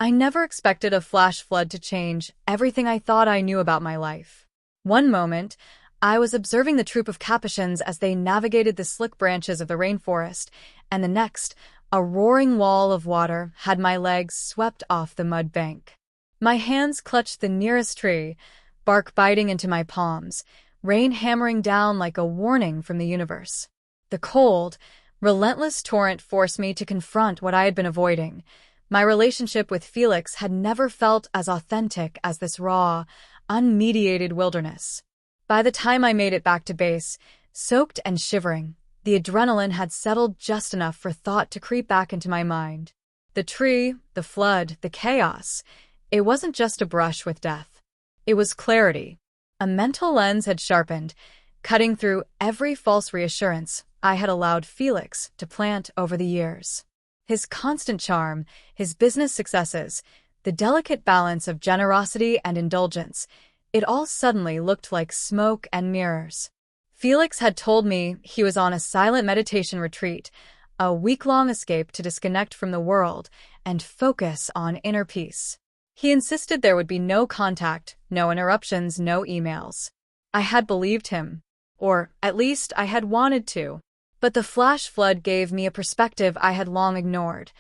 I never expected a flash flood to change everything I thought I knew about my life. One moment, I was observing the troop of capuchins as they navigated the slick branches of the rainforest, and the next, a roaring wall of water had my legs swept off the mud bank. My hands clutched the nearest tree, bark biting into my palms, rain hammering down like a warning from the universe. The cold, relentless torrent forced me to confront what I had been avoiding. My relationship with Felix had never felt as authentic as this raw, unmediated wilderness. By the time I made it back to base, soaked and shivering, the adrenaline had settled just enough for thought to creep back into my mind. The tree, the flood, the chaos. It wasn't just a brush with death. It was clarity. A mental lens had sharpened, cutting through every false reassurance I had allowed Felix to plant over the years. His constant charm, his business successes, the delicate balance of generosity and indulgence, it all suddenly looked like smoke and mirrors. Felix had told me he was on a silent meditation retreat, a week-long escape to disconnect from the world and focus on inner peace. He insisted there would be no contact, no interruptions, no emails. I had believed him, or at least I had wanted to. But the flash flood gave me a perspective I had long ignored.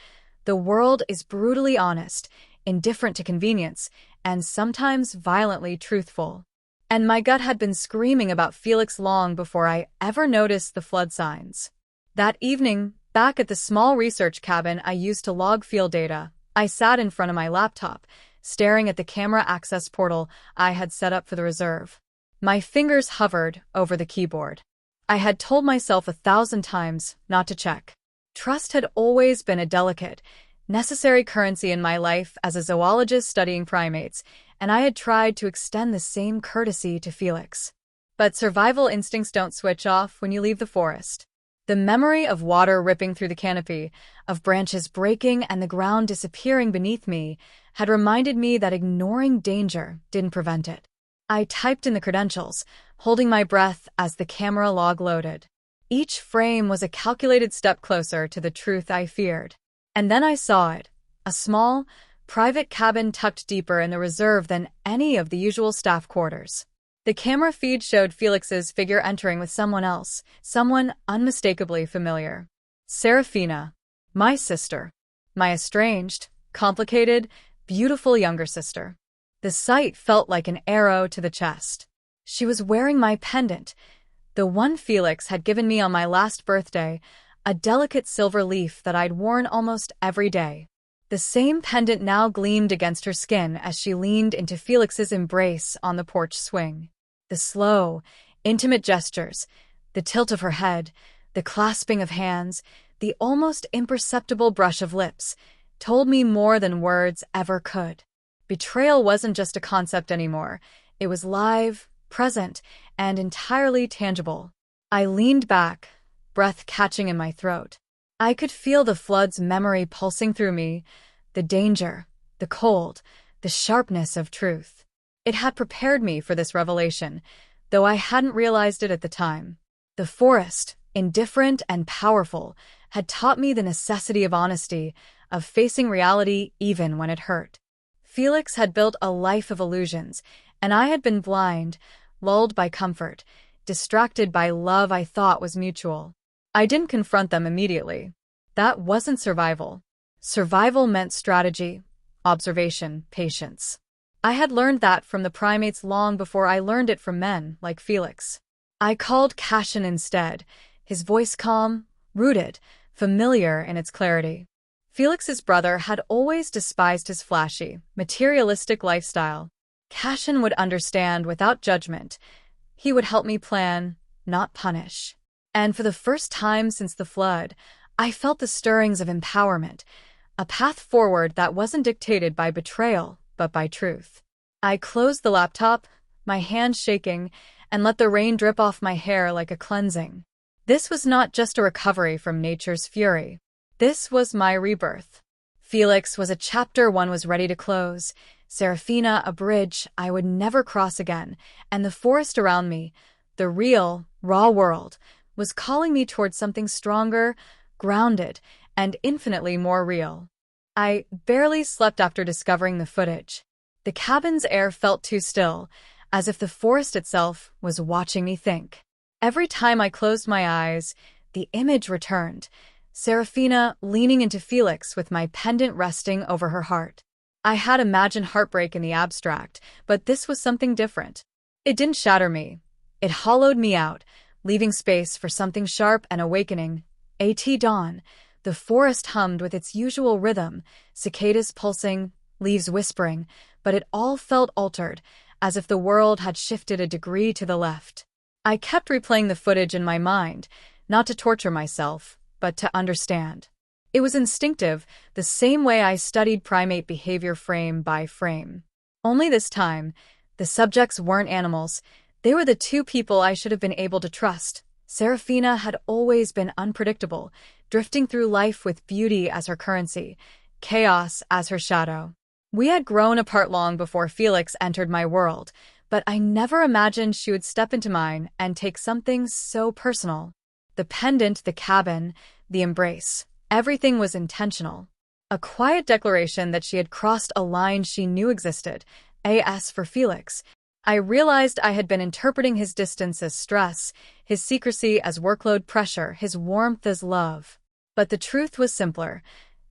The world is brutally honest, indifferent to convenience, and sometimes violently truthful. And my gut had been screaming about Felix long before I ever noticed the flood signs. That evening, back at the small research cabin I used to log field data, I sat in front of my laptop, staring at the camera access portal I had set up for the reserve. My fingers hovered over the keyboard. I had told myself 1,000 times not to check. Trust had always been a delicate, necessary currency in my life as a zoologist studying primates, and I had tried to extend the same courtesy to Felix. But survival instincts don't switch off when you leave the forest. The memory of water ripping through the canopy, of branches breaking and the ground disappearing beneath me, had reminded me that ignoring danger didn't prevent it. I typed in the credentials, holding my breath as the camera log loaded. Each frame was a calculated step closer to the truth I feared. And then I saw it, a small, private cabin tucked deeper in the reserve than any of the usual staff quarters. The camera feed showed Felix's figure entering with someone else, someone unmistakably familiar. Seraphina, my sister, my estranged, complicated, beautiful younger sister. The sight felt like an arrow to the chest. She was wearing my pendant, the one Felix had given me on my last birthday, a delicate silver leaf that I'd worn almost every day. The same pendant now gleamed against her skin as she leaned into Felix's embrace on the porch swing. The slow, intimate gestures, the tilt of her head, the clasping of hands, the almost imperceptible brush of lips, told me more than words ever could. Betrayal wasn't just a concept anymore. It was live, present, and entirely tangible. I leaned back, breath catching in my throat. I could feel the flood's memory pulsing through me, the danger, the cold, the sharpness of truth. It had prepared me for this revelation, though I hadn't realized it at the time. The forest, indifferent and powerful, had taught me the necessity of honesty, of facing reality even when it hurt. Felix had built a life of illusions, and I had been blind, lulled by comfort, distracted by love I thought was mutual. I didn't confront them immediately. That wasn't survival. Survival meant strategy, observation, patience. I had learned that from the primates long before I learned it from men like Felix. I called Cassian instead, his voice calm, rooted, familiar in its clarity. Felix's brother had always despised his flashy, materialistic lifestyle. Cassian would understand without judgment. He would help me plan, not punish. And for the first time since the flood, I felt the stirrings of empowerment, a path forward that wasn't dictated by betrayal, but by truth. I closed the laptop, my hands shaking, and let the rain drip off my hair like a cleansing. This was not just a recovery from nature's fury. This was my rebirth. Felix was a chapter one was ready to close, Seraphina a bridge I would never cross again, and the forest around me, the real, raw world, was calling me towards something stronger, grounded, and infinitely more real. I barely slept after discovering the footage. The cabin's air felt too still, as if the forest itself was watching me think. Every time I closed my eyes, the image returned, Seraphina leaning into Felix with my pendant resting over her heart. I had imagined heartbreak in the abstract, but this was something different. It didn't shatter me. It hollowed me out, leaving space for something sharp and awakening. At dawn, the forest hummed with its usual rhythm, cicadas pulsing, leaves whispering, but it all felt altered, as if the world had shifted a degree to the left. I kept replaying the footage in my mind, not to torture myself, but to understand. It was instinctive, the same way I studied primate behavior frame by frame. Only this time, the subjects weren't animals. They were the two people I should have been able to trust. Seraphina had always been unpredictable, drifting through life with beauty as her currency, chaos as her shadow. We had grown apart long before Felix entered my world, but I never imagined she would step into mine and take something so personal. The pendant, the cabin, the embrace. Everything was intentional. A quiet declaration that she had crossed a line she knew existed. As for Felix, I realized I had been interpreting his distance as stress, his secrecy as workload pressure, his warmth as love. But the truth was simpler.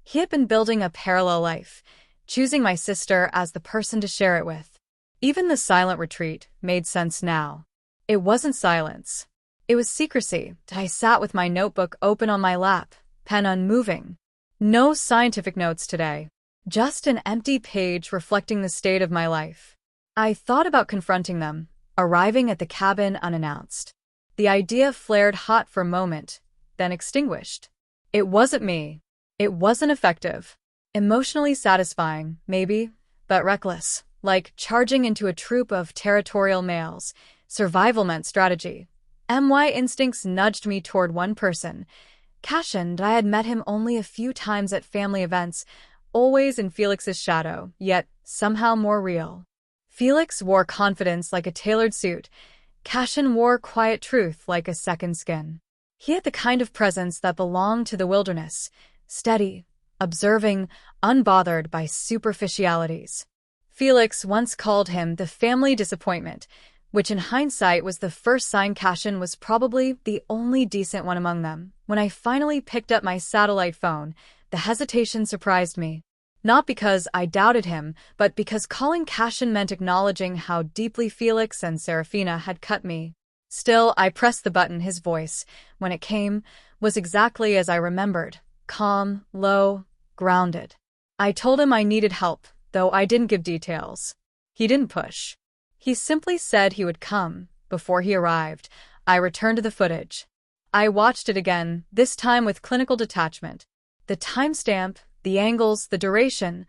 He had been building a parallel life, choosing my sister as the person to share it with. Even the silent retreat made sense now. It wasn't silence. It was secrecy. I sat with my notebook open on my lap, pen unmoving. No scientific notes today. Just an empty page reflecting the state of my life. I thought about confronting them, arriving at the cabin unannounced. The idea flared hot for a moment, then extinguished. It wasn't me. It wasn't effective. Emotionally satisfying, maybe, but reckless. Like charging into a troop of territorial males. Survival meant strategy. My instincts nudged me toward one person. Cassian. I had met him only a few times at family events, always in Felix's shadow, yet somehow more real. Felix wore confidence like a tailored suit. Cassian wore quiet truth like a second skin. He had the kind of presence that belonged to the wilderness, steady, observing, unbothered by superficialities. Felix once called him the family disappointment, which in hindsight was the first sign Cassian was probably the only decent one among them. When I finally picked up my satellite phone, the hesitation surprised me. Not because I doubted him, but because calling Cassian meant acknowledging how deeply Felix and Seraphina had cut me. Still, I pressed the button. His voice, when it came, was exactly as I remembered. Calm, low, grounded. I told him I needed help, though I didn't give details. He didn't push. He simply said he would come. Before he arrived, I returned to the footage. I watched it again, this time with clinical detachment. The timestamp, the angles, the duration,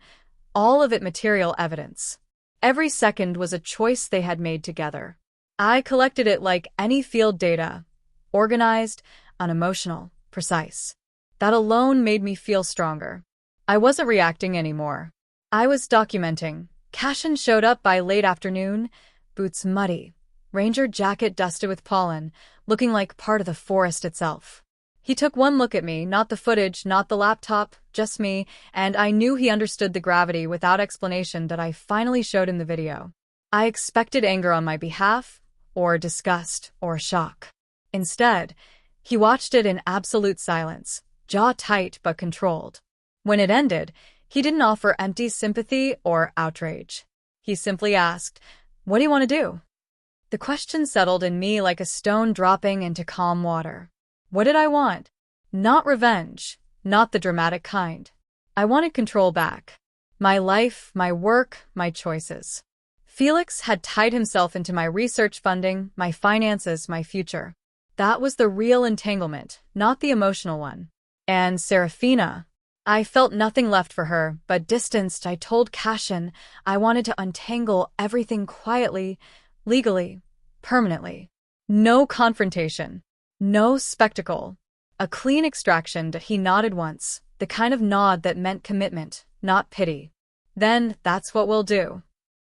all of it material evidence. Every second was a choice they had made together. I collected it like any field data, organized, unemotional, precise. That alone made me feel stronger. I wasn't reacting anymore. I was documenting. Cassian showed up by late afternoon, boots muddy, ranger jacket dusted with pollen, looking like part of the forest itself. He took one look at me, not the footage, not the laptop, just me, and I knew he understood the gravity without explanation that I finally showed in the video. I expected anger on my behalf, or disgust, or shock. Instead, he watched it in absolute silence, jaw tight but controlled. When it ended, he didn't offer empty sympathy or outrage. He simply asked, "What do you want to do?" The question settled in me like a stone dropping into calm water. What did I want? Not revenge, not the dramatic kind. I wanted control back. My life, my work, my choices. Felix had tied himself into my research funding, my finances, my future. That was the real entanglement, not the emotional one. And Seraphina, I felt nothing left for her, but distanced. I told Cassian I wanted to untangle everything quietly, legally, permanently. No confrontation. No spectacle. A clean extraction. He nodded once, the kind of nod that meant commitment, not pity. Then, that's what we'll do.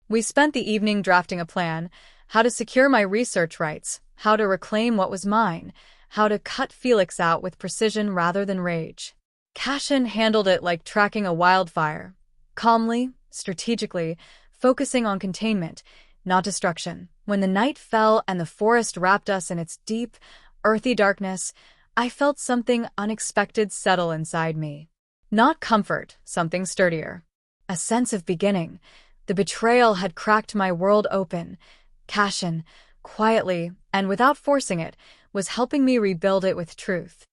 We spent the evening drafting a plan, how to secure my research rights, how to reclaim what was mine, how to cut Felix out with precision rather than rage. Cassian handled it like tracking a wildfire, calmly, strategically, focusing on containment, not destruction. When the night fell and the forest wrapped us in its deep, earthy darkness, I felt something unexpected settle inside me. Not comfort, something sturdier. A sense of beginning. The betrayal had cracked my world open. Cassian, quietly, and without forcing it, was helping me rebuild it with truth.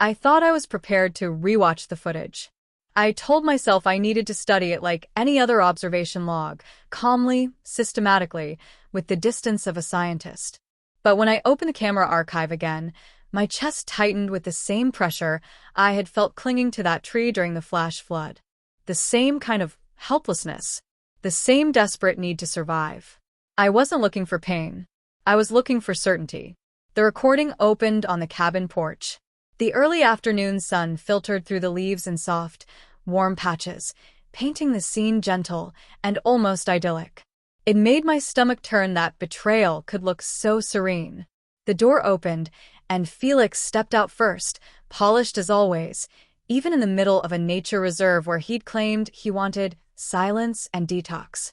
I thought I was prepared to rewatch the footage. I told myself I needed to study it like any other observation log, calmly, systematically, with the distance of a scientist. But when I opened the camera archive again, my chest tightened with the same pressure I had felt clinging to that tree during the flash flood. The same kind of helplessness. The same desperate need to survive. I wasn't looking for pain. I was looking for certainty. The recording opened on the cabin porch. The early afternoon sun filtered through the leaves in soft, warm patches, painting the scene gentle and almost idyllic. It made my stomach turn that betrayal could look so serene. The door opened, and Felix stepped out first, polished as always, even in the middle of a nature reserve where he'd claimed he wanted silence and detox.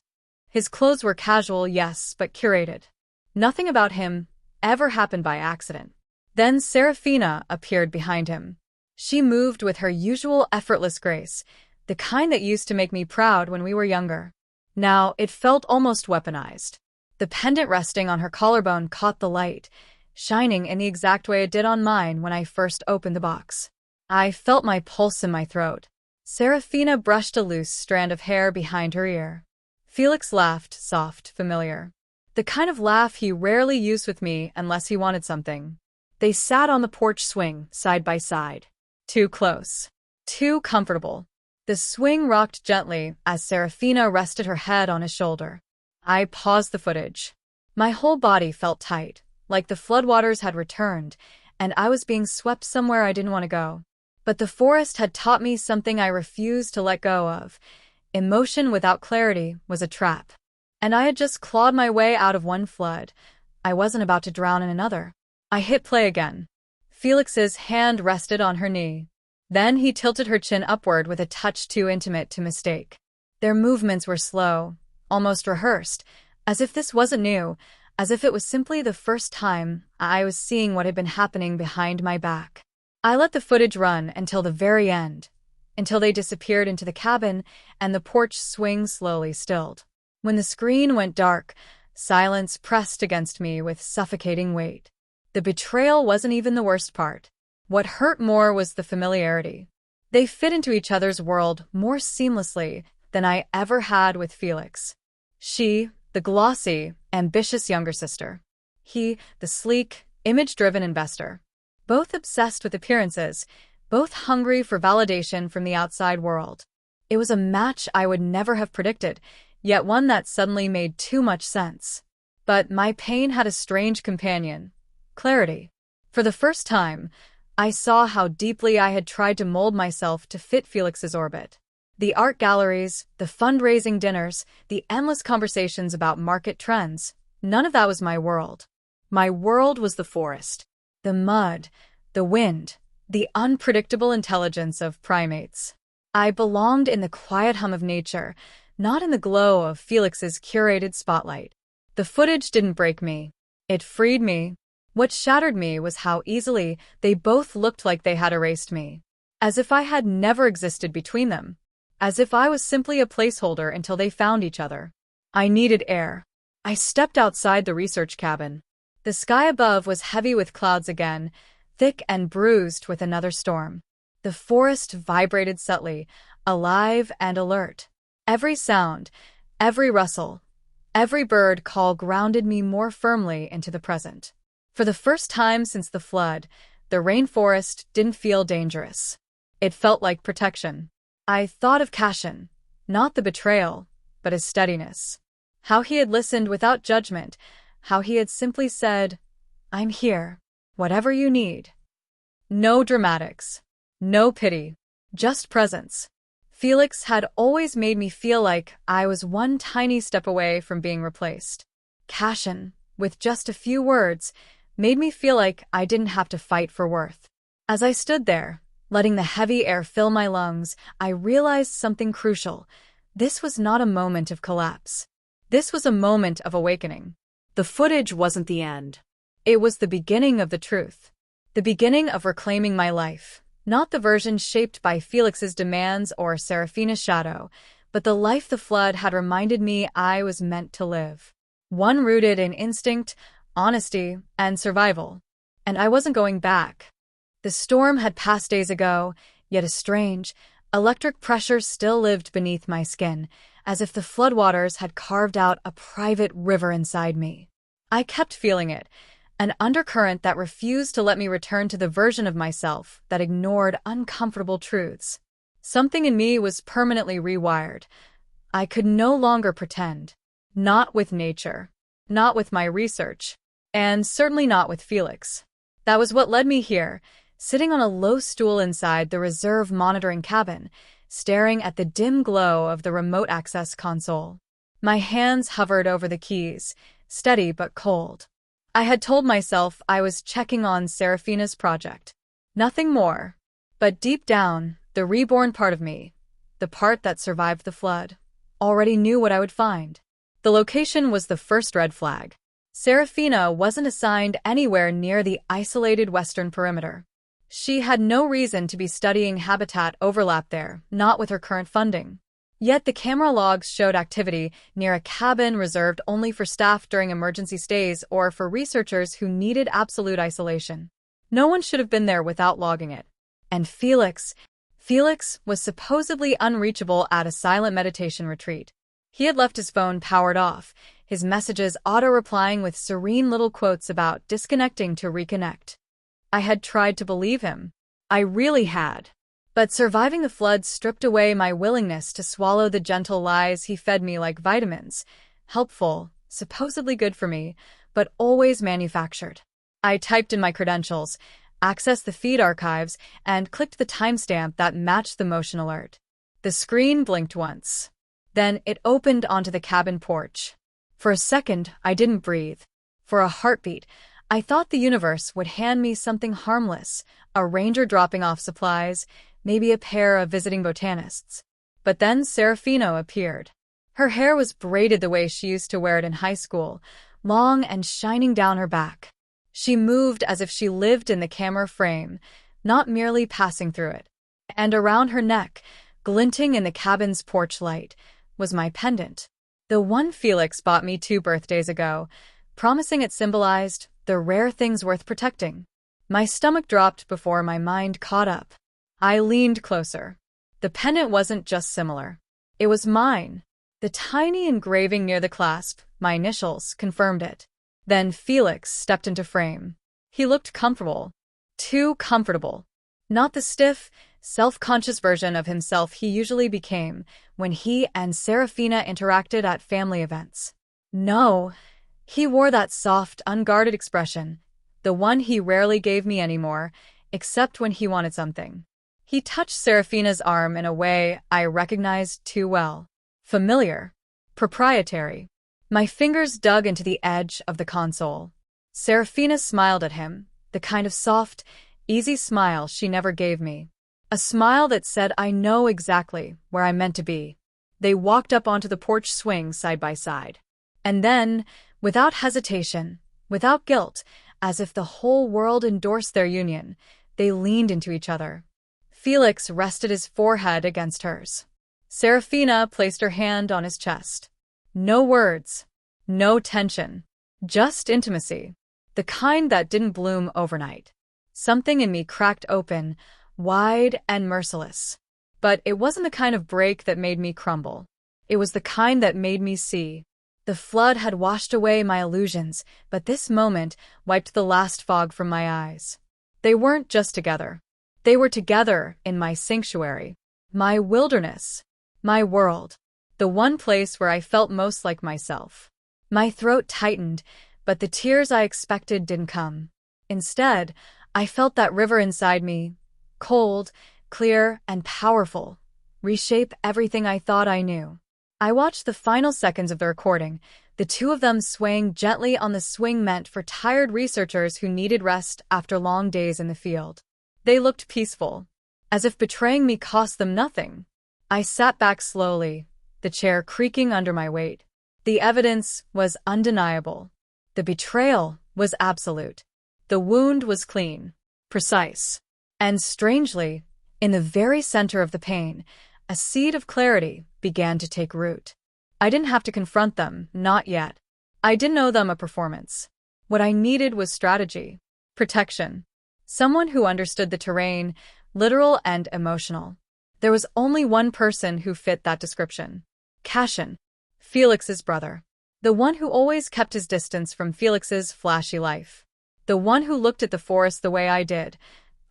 His clothes were casual, yes, but curated. Nothing about him ever happened by accident. Then Seraphina appeared behind him. She moved with her usual effortless grace, the kind that used to make me proud when we were younger. Now it felt almost weaponized. The pendant resting on her collarbone caught the light, shining in the exact way it did on mine when I first opened the box. I felt my pulse in my throat. Seraphina brushed a loose strand of hair behind her ear. Felix laughed, soft, familiar. The kind of laugh he rarely used with me unless he wanted something. They sat on the porch swing, side by side. Too close. Too comfortable. The swing rocked gently as Seraphina rested her head on his shoulder. I paused the footage. My whole body felt tight, like the floodwaters had returned, and I was being swept somewhere I didn't want to go. But the forest had taught me something I refused to let go of. Emotion without clarity was a trap. And I had just clawed my way out of one flood. I wasn't about to drown in another. I hit play again. Felix's hand rested on her knee. Then he tilted her chin upward with a touch too intimate to mistake. Their movements were slow, almost rehearsed, as if this wasn't new, as if it was simply the first time I was seeing what had been happening behind my back. I let the footage run until the very end, until they disappeared into the cabin and the porch swing slowly stilled. When the screen went dark, silence pressed against me with suffocating weight. The betrayal wasn't even the worst part. What hurt more was the familiarity. They fit into each other's world more seamlessly than I ever had with Felix. She, the glossy, ambitious younger sister. He, the sleek, image-driven investor. Both obsessed with appearances, both hungry for validation from the outside world. It was a match I would never have predicted, yet one that suddenly made too much sense. But my pain had a strange companion. Clarity. For the first time, I saw how deeply I had tried to mold myself to fit Felix's orbit. The art galleries, the fundraising dinners, the endless conversations about market trends, none of that was my world. My world was the forest. The mud, the wind, the unpredictable intelligence of primates. I belonged in the quiet hum of nature, not in the glow of Felix's curated spotlight. The footage didn't break me. It freed me. What shattered me was how easily they both looked like they had erased me. As if I had never existed between them. As if I was simply a placeholder until they found each other. I needed air. I stepped outside the research cabin. The sky above was heavy with clouds again, thick and bruised with another storm. The forest vibrated subtly, alive and alert. Every sound, every rustle, every bird call grounded me more firmly into the present. For the first time since the flood, the rainforest didn't feel dangerous. It felt like protection. I thought of Cassian, not the betrayal, but his steadiness. How he had listened without judgment, how he had simply said, "I'm here, whatever you need." No dramatics, no pity, just presence. Felix had always made me feel like I was one tiny step away from being replaced. Cassian, with just a few words, made me feel like I didn't have to fight for worth. As I stood there, Letting the heavy air fill my lungs, I realized something crucial. This was not a moment of collapse. This was a moment of awakening. The footage wasn't the end. It was the beginning of the truth. The beginning of reclaiming my life. Not the version shaped by Felix's demands or Seraphina's shadow, but the life the flood had reminded me I was meant to live. One rooted in instinct, honesty, and survival. And I wasn't going back. The storm had passed days ago, yet a strange, electric pressure still lived beneath my skin, as if the floodwaters had carved out a private river inside me. I kept feeling it, an undercurrent that refused to let me return to the version of myself that ignored uncomfortable truths. Something in me was permanently rewired. I could no longer pretend. Not with nature. Not with my research. And certainly not with Felix. That was what led me here, sitting on a low stool inside the reserve monitoring cabin, staring at the dim glow of the remote access console. My hands hovered over the keys, steady but cold. I had told myself I was checking on Seraphina's project. Nothing more. But deep down, the reborn part of me, the part that survived the flood, already knew what I would find. The location was the first red flag. Seraphina wasn't assigned anywhere near the isolated western perimeter. She had no reason to be studying habitat overlap there, not with her current funding. Yet the camera logs showed activity near a cabin reserved only for staff during emergency stays or for researchers who needed absolute isolation. No one should have been there without logging it. And Felix was supposedly unreachable at a silent meditation retreat. He had left his phone powered off, his messages auto-replying with serene little quotes about disconnecting to reconnect. I had tried to believe him. I really had. But surviving the flood stripped away my willingness to swallow the gentle lies he fed me like vitamins. Helpful, supposedly good for me, but always manufactured. I typed in my credentials, accessed the feed archives, and clicked the timestamp that matched the motion alert. The screen blinked once. Then it opened onto the cabin porch. For a second, I didn't breathe. For a heartbeat, I thought the universe would hand me something harmless, a ranger dropping off supplies, maybe a pair of visiting botanists. But then Seraphina appeared. Her hair was braided the way she used to wear it in high school, long and shining down her back. She moved as if she lived in the camera frame, not merely passing through it. And around her neck, glinting in the cabin's porch light, was my pendant. The one Felix bought me 2 birthdays ago, promising it symbolized the rare things worth protecting. My stomach dropped before my mind caught up. I leaned closer. The pendant wasn't just similar. It was mine. The tiny engraving near the clasp, my initials, confirmed it. Then Felix stepped into frame. He looked comfortable. Too comfortable. Not the stiff, self-conscious version of himself he usually became when he and Seraphina interacted at family events. No, he wore that soft, unguarded expression, the one he rarely gave me anymore, except when he wanted something. He touched Seraphina's arm in a way I recognized too well. Familiar. Proprietary. My fingers dug into the edge of the console. Seraphina smiled at him, the kind of soft, easy smile she never gave me. A smile that said I know exactly where I'm meant to be. They walked up onto the porch swing side by side. And then, without hesitation, without guilt, as if the whole world endorsed their union, they leaned into each other. Felix rested his forehead against hers. Seraphina placed her hand on his chest. No words. No tension. Just intimacy. The kind that didn't bloom overnight. Something in me cracked open, wide and merciless. But it wasn't the kind of break that made me crumble. It was the kind that made me see. The flood had washed away my illusions, but this moment wiped the last fog from my eyes. They weren't just together. They were together in my sanctuary, my wilderness, my world, the one place where I felt most like myself. My throat tightened, but the tears I expected didn't come. Instead, I felt that river inside me, cold, clear, and powerful, reshape everything I thought I knew. I watched the final seconds of the recording, the two of them swaying gently on the swing meant for tired researchers who needed rest after long days in the field. They looked peaceful. as if betraying me cost them nothing. I sat back slowly, the chair creaking under my weight. The evidence was undeniable. The betrayal was absolute. The wound was clean, precise. And strangely, in the very center of the pain, a seed of clarity began to take root. I didn't have to confront them, not yet. I didn't owe them a performance. What I needed was strategy, protection. Someone who understood the terrain, literal and emotional. There was only one person who fit that description. Cassian, Felix's brother. The one who always kept his distance from Felix's flashy life. The one who looked at the forest the way I did,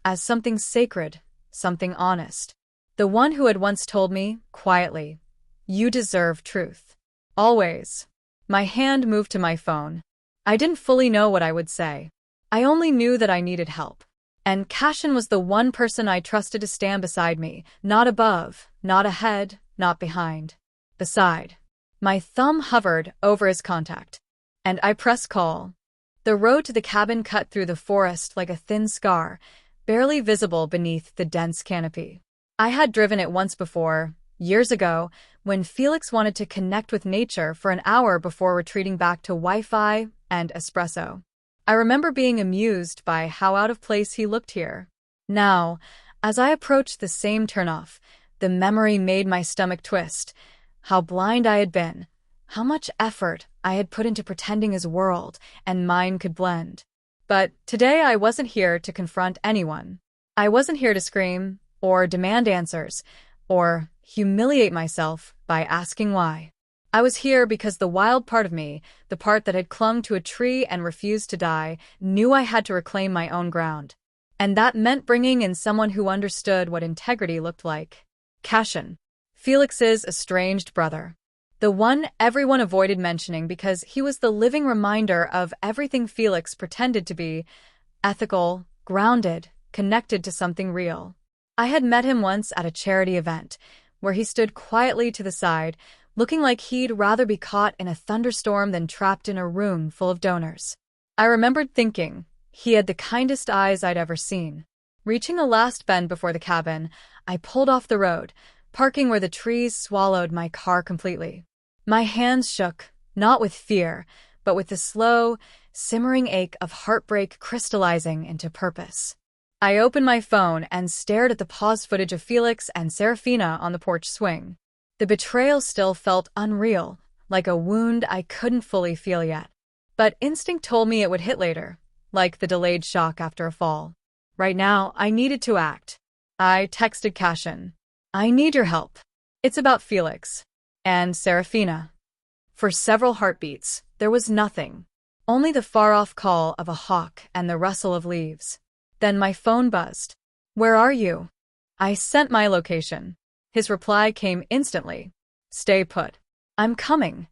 as something sacred, something honest. The one who had once told me, quietly, "You deserve truth." Always. My hand moved to my phone. I didn't fully know what I would say. I only knew that I needed help. And Cassian was the one person I trusted to stand beside me, not above, not ahead, not behind. Beside. My thumb hovered over his contact. And I pressed call. The road to the cabin cut through the forest like a thin scar, barely visible beneath the dense canopy. I had driven it once before, years ago, when Felix wanted to connect with nature for an hour before retreating back to Wi-Fi and espresso. I remember being amused by how out of place he looked here. Now, as I approached the same turnoff, the memory made my stomach twist. How blind I had been, how much effort I had put into pretending his world and mine could blend. But today I wasn't here to confront anyone. I wasn't here to scream, or demand answers, or humiliate myself by asking why. I was here because the wild part of me, the part that had clung to a tree and refused to die, knew I had to reclaim my own ground. And that meant bringing in someone who understood what integrity looked like. Cassian, Felix's estranged brother. The one everyone avoided mentioning because he was the living reminder of everything Felix pretended to be: ethical, grounded, connected to something real. I had met him once at a charity event, where he stood quietly to the side, looking like he'd rather be caught in a thunderstorm than trapped in a room full of donors. I remembered thinking, he had the kindest eyes I'd ever seen. Reaching a last bend before the cabin, I pulled off the road, parking where the trees swallowed my car completely. My hands shook, not with fear, but with the slow, simmering ache of heartbreak crystallizing into purpose. I opened my phone and stared at the paused footage of Felix and Seraphina on the porch swing. The betrayal still felt unreal, like a wound I couldn't fully feel yet. But instinct told me it would hit later, like the delayed shock after a fall. Right now, I needed to act. I texted Cassian. "I need your help. It's about Felix." And Seraphina. For several heartbeats, there was nothing. Only the far-off call of a hawk and the rustle of leaves. Then my phone buzzed. "Where are you?" I sent my location. His reply came instantly. "Stay put. I'm coming."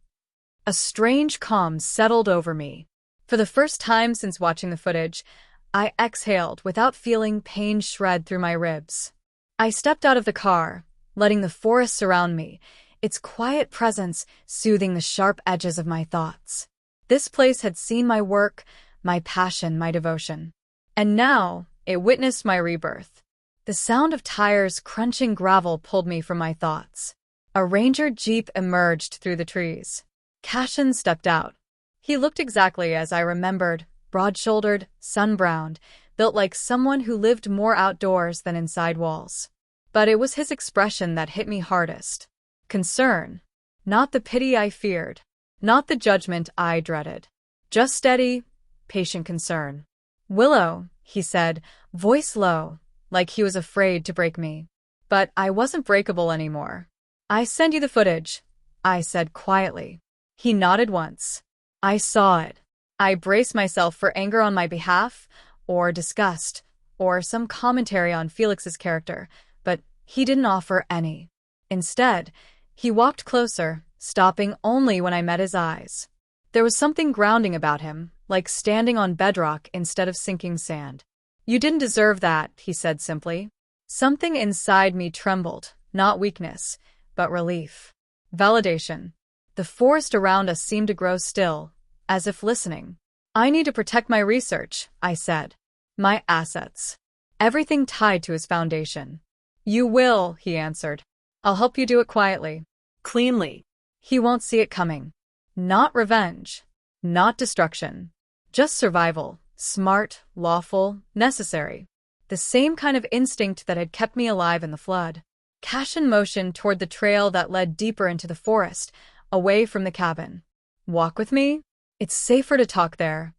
A strange calm settled over me. For the first time since watching the footage, I exhaled without feeling pain shred through my ribs. I stepped out of the car, letting the forest surround me, its quiet presence soothing the sharp edges of my thoughts. This place had seen my work, my passion, my devotion. And now, it witnessed my rebirth. The sound of tires crunching gravel pulled me from my thoughts. A Ranger Jeep emerged through the trees. Cassian stepped out. He looked exactly as I remembered, broad-shouldered, sun-browned, built like someone who lived more outdoors than inside walls. But it was his expression that hit me hardest. Concern. Not the pity I feared. Not the judgment I dreaded. Just steady, patient concern. "Willow," he said, voice low, like he was afraid to break me. But I wasn't breakable anymore. "I send you the footage," I said quietly. He nodded once. I saw it. I braced myself for anger on my behalf, or disgust, or some commentary on Felix's character, but he didn't offer any. Instead, he walked closer, stopping only when I met his eyes. There was something grounding about him, like standing on bedrock instead of sinking sand. "You didn't deserve that," he said simply. Something inside me trembled, not weakness, but relief. Validation. The forest around us seemed to grow still, as if listening. "I need to protect my research," I said. "My assets. Everything tied to his foundation." You will, he answered. I'll help you do it quietly. Cleanly. He won't see it coming. Not revenge. Not destruction. Just survival. Smart, lawful, necessary. The same kind of instinct that had kept me alive in the flood. Cassian motioned toward the trail that led deeper into the forest, away from the cabin. Walk with me? It's safer to talk there.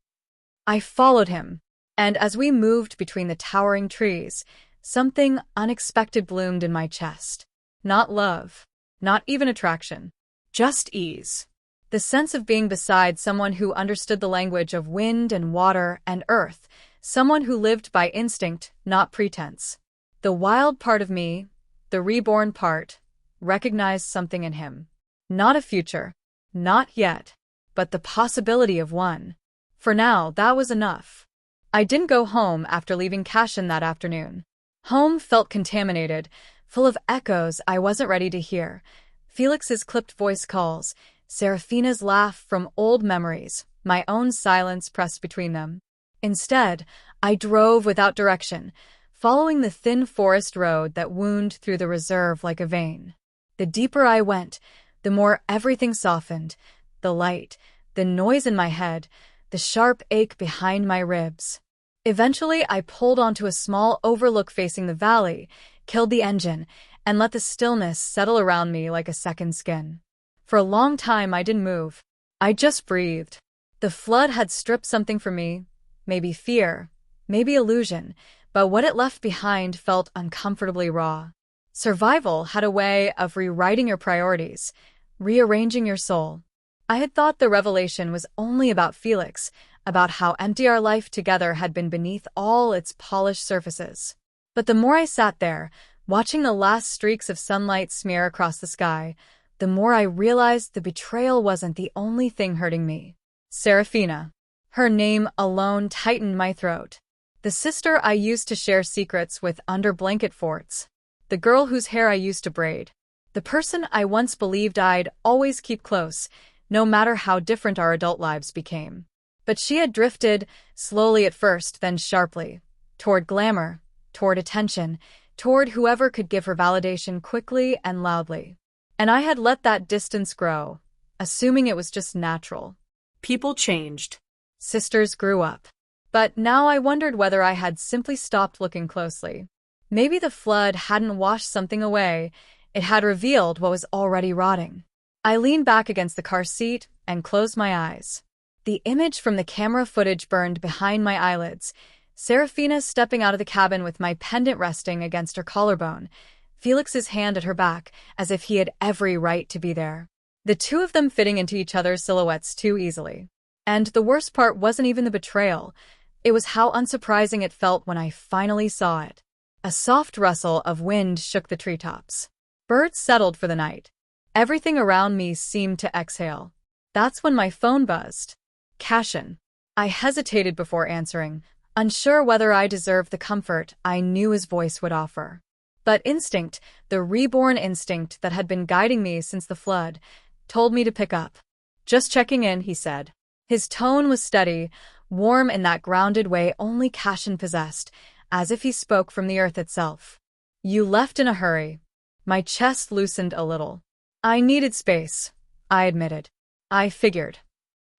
I followed him, and as we moved between the towering trees, something unexpected bloomed in my chest. Not love, not even attraction, just ease. The sense of being beside someone who understood the language of wind and water and earth, someone who lived by instinct, not pretense. The wild part of me, the reborn part, recognized something in him. Not a future, not yet, but the possibility of one. For now, that was enough. I didn't go home after leaving Cassian that afternoon. Home felt contaminated, full of echoes I wasn't ready to hear. Felix's clipped voice calls, Seraphina's laugh from old memories, my own silence pressed between them. Instead, I drove without direction, following the thin forest road that wound through the reserve like a vein. The deeper I went, the more everything softened, the light, the noise in my head, the sharp ache behind my ribs. Eventually, I pulled onto a small overlook facing the valley, killed the engine, and let the stillness settle around me like a second skin. For a long time, I didn't move. I just breathed. The flood had stripped something from me, maybe fear, maybe illusion, but what it left behind felt uncomfortably raw. Survival had a way of rewriting your priorities, rearranging your soul. I had thought the revelation was only about Felix, about how empty our life together had been beneath all its polished surfaces. But the more I sat there, watching the last streaks of sunlight smear across the sky, the more I realized the betrayal wasn't the only thing hurting me. Seraphina. Her name alone tightened my throat. The sister I used to share secrets with under blanket forts. The girl whose hair I used to braid. The person I once believed I'd always keep close, no matter how different our adult lives became. But she had drifted, slowly at first, then sharply, toward glamour, toward attention, toward whoever could give her validation quickly and loudly. And I had let that distance grow, assuming it was just natural. People changed. Sisters grew up. But now I wondered whether I had simply stopped looking closely. Maybe the flood hadn't washed something away, it had revealed what was already rotting. I leaned back against the car seat and closed my eyes. The image from the camera footage burned behind my eyelids. Seraphina stepping out of the cabin with my pendant resting against her collarbone, Felix's hand at her back, as if he had every right to be there. The two of them fitting into each other's silhouettes too easily. And the worst part wasn't even the betrayal. It was how unsurprising it felt when I finally saw it. A soft rustle of wind shook the treetops. Birds settled for the night. Everything around me seemed to exhale. That's when my phone buzzed. Cassian. I hesitated before answering, unsure whether I deserved the comfort I knew his voice would offer. But instinct, the reborn instinct that had been guiding me since the flood, told me to pick up. Just checking in, he said. His tone was steady, warm in that grounded way only Cassian possessed, as if he spoke from the earth itself. You left in a hurry. My chest loosened a little. I needed space, I admitted. I figured.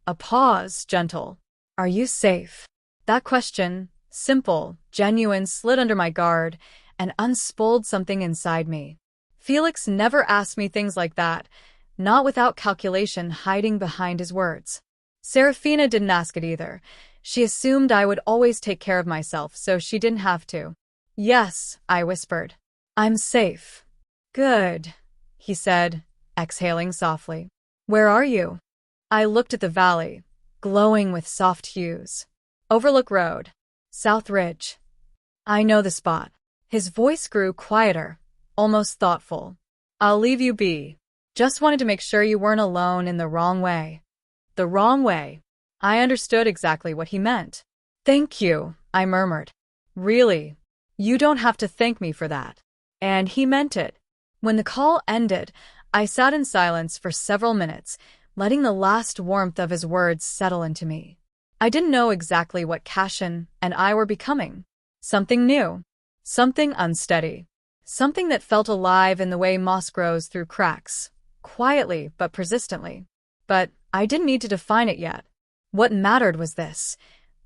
A pause, gentle. Are you safe? That question, simple, genuine, slid under my guard and unspooled something inside me. Felix never asked me things like that, not without calculation hiding behind his words. Seraphina didn't ask it either. She assumed I would always take care of myself, so she didn't have to. Yes, I whispered. I'm safe. Good, he said, exhaling softly. Where are you? I looked at the valley, glowing with soft hues. Overlook Road. South Ridge. I know the spot. His voice grew quieter, almost thoughtful. I'll leave you be. Just wanted to make sure you weren't alone in the wrong way. The wrong way. I understood exactly what he meant. Thank you, I murmured. Really? You don't have to thank me for that. And he meant it. When the call ended, I sat in silence for several minutes, letting the last warmth of his words settle into me. I didn't know exactly what Cassian and I were becoming. Something new. Something unsteady. something that felt alive in the way moss grows through cracks, quietly but persistently. But I didn't need to define it yet. What mattered was this.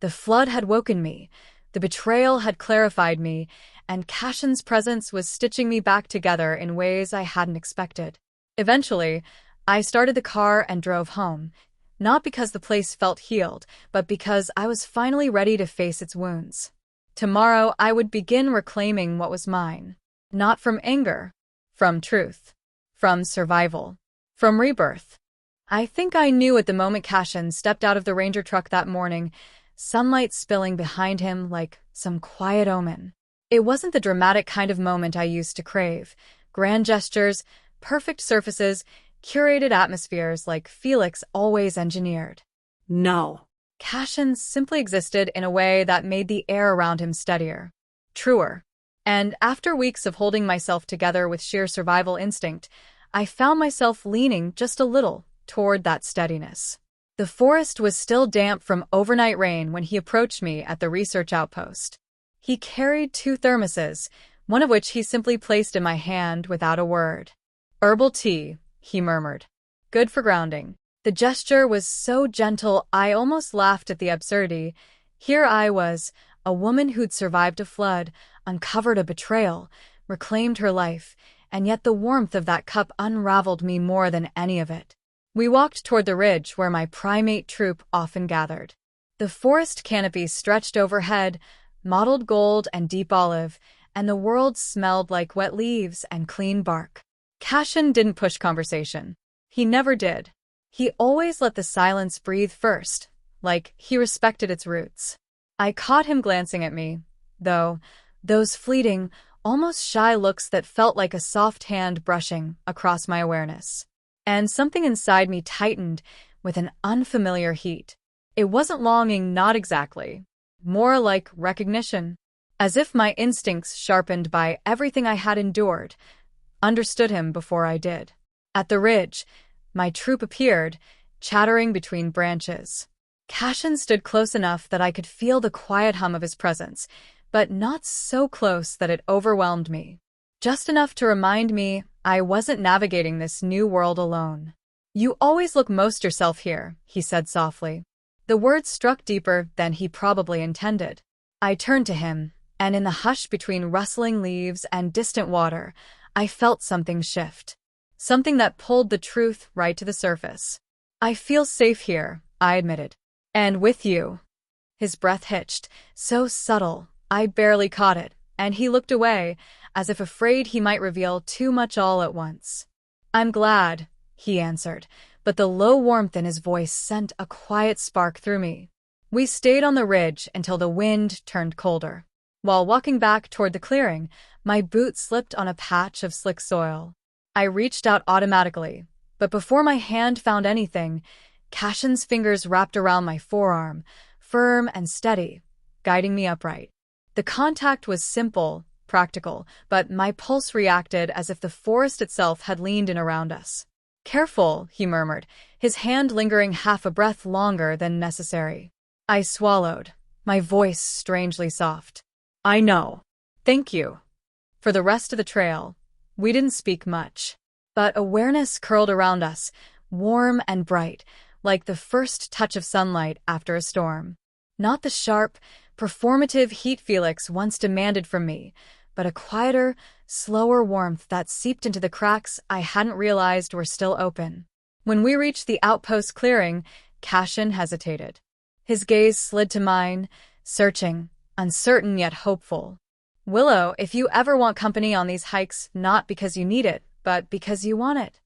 The flood had woken me, the betrayal had clarified me, and Cassian's presence was stitching me back together in ways I hadn't expected. Eventually, I started the car and drove home, not because the place felt healed, but because I was finally ready to face its wounds. Tomorrow, I would begin reclaiming what was mine. Not from anger, from truth, from survival, from rebirth. I think I knew at the moment Cassian stepped out of the Ranger truck that morning, sunlight spilling behind him like some quiet omen. It wasn't the dramatic kind of moment I used to crave. Grand gestures, perfect surfaces, curated atmospheres like Felix always engineered. No. Cassian simply existed in a way that made the air around him steadier, truer. And after weeks of holding myself together with sheer survival instinct, I found myself leaning just a little toward that steadiness. The forest was still damp from overnight rain when he approached me at the research outpost. He carried 2 thermoses, one of which he simply placed in my hand without a word. "Herbal tea," he murmured. "Good for grounding." The gesture was so gentle I almost laughed at the absurdity. Here I was, a woman who'd survived a flood, uncovered a betrayal, reclaimed her life, and yet the warmth of that cup unraveled me more than any of it. We walked toward the ridge where my primate troop often gathered. The forest canopy stretched overhead, mottled gold and deep olive, and the world smelled like wet leaves and clean bark. Cassian didn't push conversation. He never did. He always let the silence breathe first, like he respected its roots. I caught him glancing at me, though, those fleeting, almost shy looks that felt like a soft hand brushing across my awareness. And something inside me tightened with an unfamiliar heat. It wasn't longing, not exactly. More like recognition. As if my instincts, sharpened by everything I had endured, understood him before I did. At the ridge, my troop appeared, chattering between branches. Cassian stood close enough that I could feel the quiet hum of his presence, but not so close that it overwhelmed me. Just enough to remind me I wasn't navigating this new world alone. "You always look most yourself here," he said softly. The words struck deeper than he probably intended. I turned to him, and in the hush between rustling leaves and distant water, I felt something shift. Something that pulled the truth right to the surface. "I feel safe here," I admitted. "And with you." His breath hitched, so subtle, I barely caught it, and he looked away, as if afraid he might reveal too much all at once. "I'm glad," he answered, but the low warmth in his voice sent a quiet spark through me. We stayed on the ridge until the wind turned colder. While walking back toward the clearing, my boot slipped on a patch of slick soil. I reached out automatically, but before my hand found anything, Cassian's fingers wrapped around my forearm, firm and steady, guiding me upright. The contact was simple, practical, but my pulse reacted as if the forest itself had leaned in around us. "Careful," he murmured, his hand lingering half a breath longer than necessary. I swallowed, my voice strangely soft. "I know. Thank you." For the rest of the trail, we didn't speak much, but awareness curled around us, warm and bright, like the first touch of sunlight after a storm. Not the sharp, performative heat Felix once demanded from me, but a quieter, slower warmth that seeped into the cracks I hadn't realized were still open. When we reached the outpost clearing, Cassian hesitated. His gaze slid to mine, searching, uncertain yet hopeful. "Willow, if you ever want company on these hikes, not because you need it, but because you want it."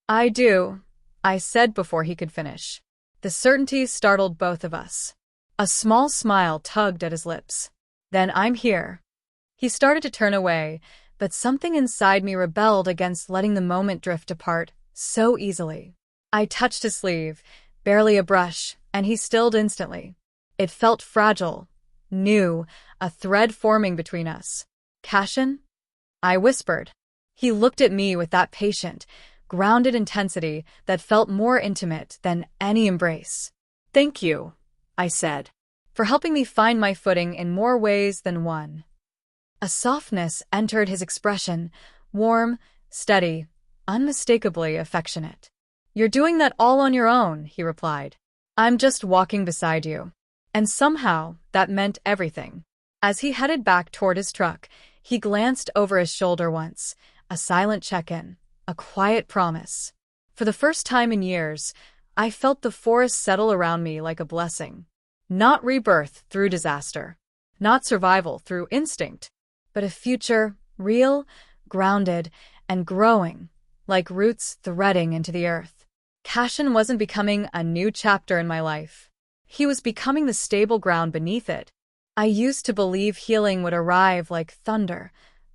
"I do," I said before he could finish. The certainty startled both of us. A small smile tugged at his lips. "Then I'm here." He started to turn away, but something inside me rebelled against letting the moment drift apart so easily. I touched his sleeve, barely a brush, and he stilled instantly. It felt fragile, new, a thread forming between us. "Cassian?" I whispered. He looked at me with that patient, grounded intensity that felt more intimate than any embrace. "Thank you," I said, "for helping me find my footing in more ways than one." A softness entered his expression, warm, steady, unmistakably affectionate. "You're doing that all on your own," he replied. "I'm just walking beside you." And somehow, that meant everything. As he headed back toward his truck, he glanced over his shoulder once, a silent check-in, a quiet promise. For the first time in years, I felt the forest settle around me like a blessing. Not rebirth through disaster, not survival through instinct, but a future, real, grounded, and growing, like roots threading into the earth. Cassian wasn't becoming a new chapter in my life. He was becoming the stable ground beneath it. I used to believe healing would arrive like thunder,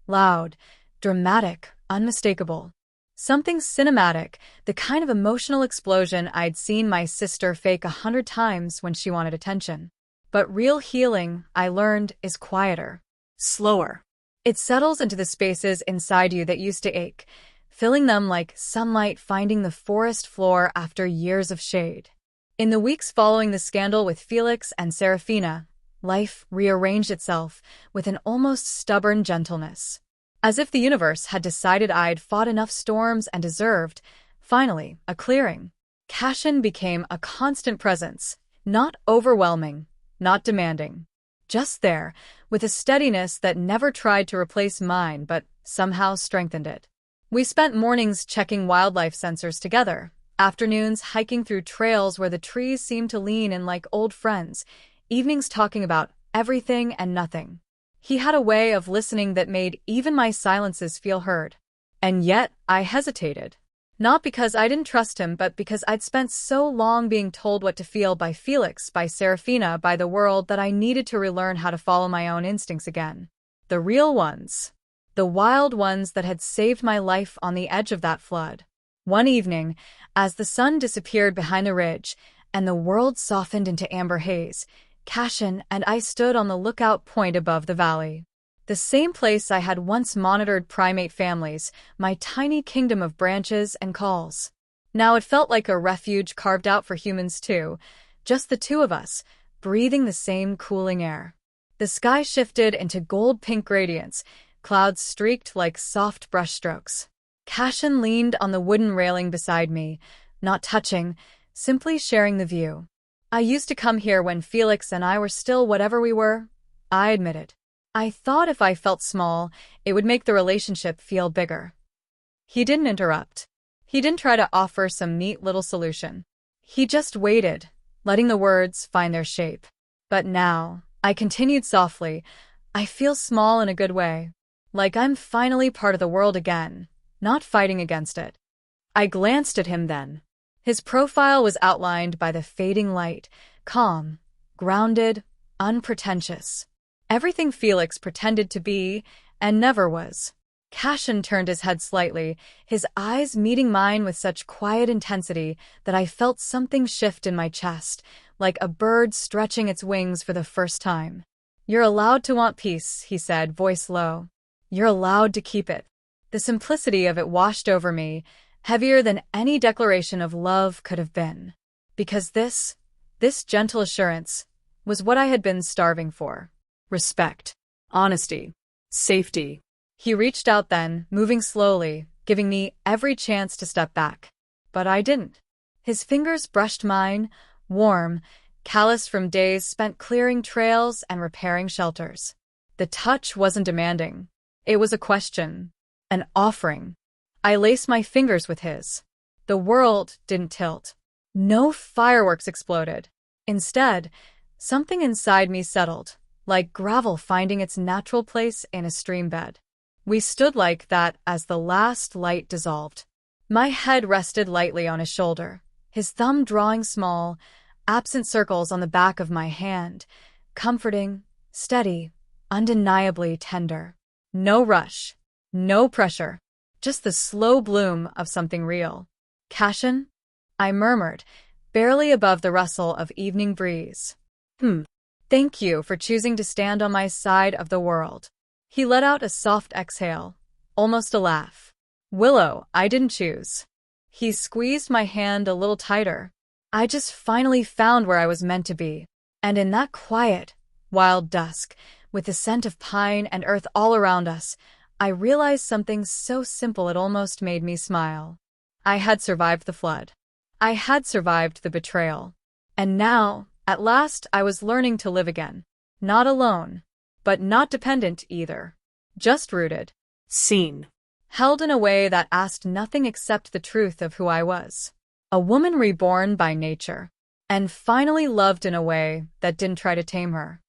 loud, dramatic, unmistakable. Something cinematic, the kind of emotional explosion I'd seen my sister fake 100 times when she wanted attention. But real healing, I learned, is quieter. Slower. It settles into the spaces inside you that used to ache, filling them like sunlight finding the forest floor after years of shade. In the weeks following the scandal with Felix and Seraphina, life rearranged itself with an almost stubborn gentleness. As if the universe had decided I'd fought enough storms and deserved, finally, a clearing. Cassian became a constant presence, not overwhelming, not demanding. Just there, with a steadiness that never tried to replace mine but somehow strengthened it. We spent mornings checking wildlife sensors together, afternoons hiking through trails where the trees seemed to lean in like old friends, evenings talking about everything and nothing. He had a way of listening that made even my silences feel heard. And yet, I hesitated. Not because I didn't trust him, but because I'd spent so long being told what to feel by Felix, by Seraphina, by the world that I needed to relearn how to follow my own instincts again. The real ones. The wild ones that had saved my life on the edge of that flood. One evening, as the sun disappeared behind the ridge and the world softened into amber haze, Cassian and I stood on the lookout point above the valley. The same place I had once monitored primate families, my tiny kingdom of branches and calls. Now it felt like a refuge carved out for humans too, just the two of us, breathing the same cooling air. The sky shifted into gold-pink gradients, clouds streaked like soft brushstrokes. Cassian leaned on the wooden railing beside me, not touching, simply sharing the view. "I used to come here when Felix and I were still whatever we were," I admitted. "I thought if I felt small, it would make the relationship feel bigger." He didn't interrupt. He didn't try to offer some neat little solution. He just waited, letting the words find their shape. "But now," I continued softly, "I feel small in a good way. Like I'm finally part of the world again, not fighting against it." I glanced at him then. His profile was outlined by the fading light, calm, grounded, unpretentious. Everything Felix pretended to be and never was. Cassian turned his head slightly, his eyes meeting mine with such quiet intensity that I felt something shift in my chest, like a bird stretching its wings for the first time. "You're allowed to want peace," he said, voice low. "You're allowed to keep it." The simplicity of it washed over me, heavier than any declaration of love could have been. Because this gentle assurance, was what I had been starving for. Respect. Honesty. Safety. He reached out then, moving slowly, giving me every chance to step back. But I didn't. His fingers brushed mine, warm, calloused from days spent clearing trails and repairing shelters. The touch wasn't demanding. It was a question. An offering. I laced my fingers with his. The world didn't tilt. No fireworks exploded. Instead, something inside me settled, like gravel finding its natural place in a stream bed. We stood like that as the last light dissolved. My head rested lightly on his shoulder, his thumb drawing small, absent circles on the back of my hand, comforting, steady, undeniably tender. No rush, no pressure. Just the slow bloom of something real. "Cassian?" I murmured, barely above the rustle of evening breeze. Thank you for choosing to stand on my side of the world." He let out a soft exhale, almost a laugh. "Willow, I didn't choose." He squeezed my hand a little tighter. "I just finally found where I was meant to be." And in that quiet, wild dusk, With the scent of pine and earth all around us, I realized something so simple it almost made me smile. I had survived the flood. I had survived the betrayal. And now, at last, I was learning to live again. Not alone, but not dependent either. Just rooted. Seen. Held in a way that asked nothing except the truth of who I was. A woman reborn by nature. And finally loved in a way that didn't try to tame her.